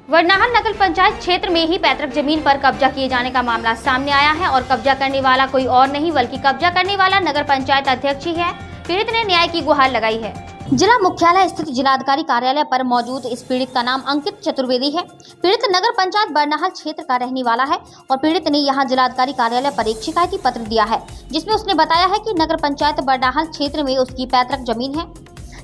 वरनाहल नगर पंचायत क्षेत्र में ही पैतृक जमीन पर कब्जा किए जाने का मामला सामने आया है और कब्जा करने वाला कोई और नहीं बल्कि कब्जा करने वाला नगर पंचायत अध्यक्ष ही है। पीड़ित ने न्याय की गुहार लगाई है। जिला मुख्यालय स्थित जिलाधिकारी कार्यालय पर मौजूद इस पीड़ित का नाम अंकित चतुर्वेदी है। पीड़ित नगर पंचायत वरनाहल क्षेत्र का रहने वाला है और पीड़ित ने यहां जिलाधिकारी कार्यालय पर एक शिकायती पत्र दिया है, जिसमें उसने बताया है कि नगर पंचायत वरनाहल क्षेत्र में उसकी पैतृक जमीन है,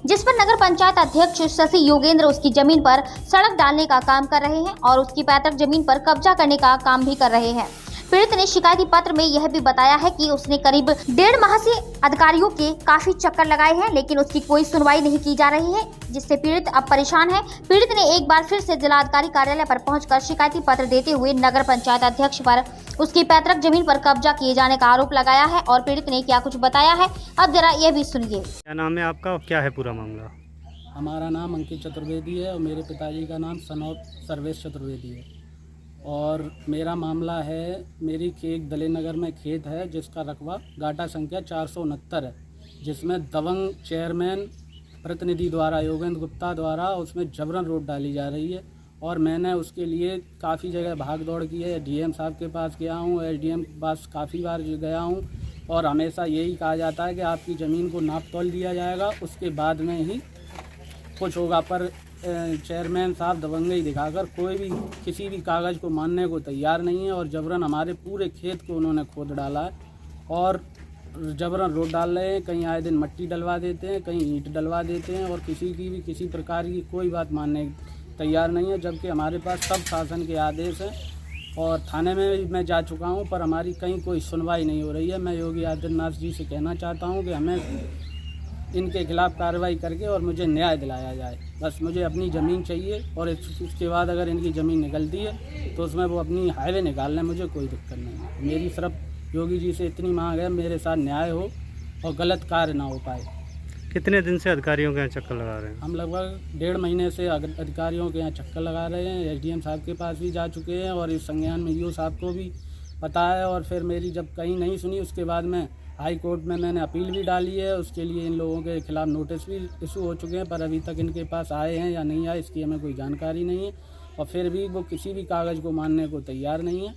जिस पर नगर पंचायत अध्यक्ष शशि योगेंद्र उसकी जमीन पर सड़क डालने का काम कर रहे हैं और उसकी पैतृक जमीन पर कब्जा करने का काम भी कर रहे हैं। पीड़ित ने शिकायती पत्र में यह भी बताया है कि उसने करीब 1.5 माह से अधिकारियों के काफी चक्कर लगाए हैं, लेकिन उसकी कोई सुनवाई नहीं की जा रही है, जिससे पीड़ित अब परेशान है। पीड़ित ने एक बार फिर से जिलाधिकारी कार्यालय पर पहुंचकर शिकायती पत्र देते हुए नगर पंचायत अध्यक्ष पर उसकी पैतृक जमीन पर कब्जा किए जाने का आरोप लगाया है और पीड़ित ने क्या कुछ बताया है, अब जरा यह भी सुनिए। क्या नाम है आपका और क्या है पूरा मामला? हमारा नाम अंकित चतुर्वेदी है और मेरे पिताजी का नाम सनौत सर्वेश चतुर्वेदी है। और मेरा मामला है, मेरी एक दले नगर में खेत है जिसका रकबा गाटा संख्या 469 है, जिसमें दबंग चेयरमैन प्रतिनिधि द्वारा योगेंद्र गुप्ता द्वारा उसमें जबरन रोड डाली जा रही है। और मैंने उसके लिए काफ़ी जगह भाग दौड़ की है। डीएम साहब के पास गया हूँ, एसडीएम के पास काफ़ी बार गया हूँ और हमेशा यही कहा जाता है कि आपकी ज़मीन को नाप तोल दिया जाएगा, उसके बाद में ही कुछ होगा। पर चेयरमैन साहब दबंगई दिखाकर कोई भी किसी भी कागज़ को मानने को तैयार नहीं है और जबरन हमारे पूरे खेत को उन्होंने खोद डाला है और जबरन रोड डाल रहे हैं। कहीं आए दिन मट्टी डलवा देते हैं, कहीं ईंट डलवा देते हैं और किसी की भी किसी प्रकार की कोई बात मानने तैयार नहीं है, जबकि हमारे पास सब शासन के आदेश हैं और थाने में भी मैं जा चुका हूं, पर हमारी कहीं कोई सुनवाई नहीं हो रही है। मैं योगी आदित्यनाथ जी से कहना चाहता हूं कि हमें इनके खिलाफ़ कार्रवाई करके और मुझे न्याय दिलाया जाए। बस मुझे अपनी ज़मीन चाहिए और उसके बाद अगर इनकी ज़मीन निकलती है तो उसमें वो अपनी हाईवे निकाल लें, मुझे कोई दिक्कत नहीं है। मेरी सिर्फ योगी जी से इतनी मांग है, मेरे साथ न्याय हो और गलत कार्य ना हो पाए। कितने दिन से अधिकारियों के यहाँ चक्कर लगा रहे हैं? हम लगभग 1.5 महीने से अधिकारियों के यहाँ चक्कर लगा रहे हैं। एसडीएम साहब के पास भी जा चुके हैं और इस संज्ञान में ईओ साहब को भी पता है। और फिर मेरी जब कहीं नहीं सुनी, उसके बाद में हाई कोर्ट में मैंने अपील भी डाली है। उसके लिए इन लोगों के खिलाफ़ नोटिस भी इशू हो चुके हैं, पर अभी तक इनके पास आए हैं या नहीं आए इसकी हमें कोई जानकारी नहीं है और फिर भी वो किसी भी कागज़ को मानने को तैयार नहीं है।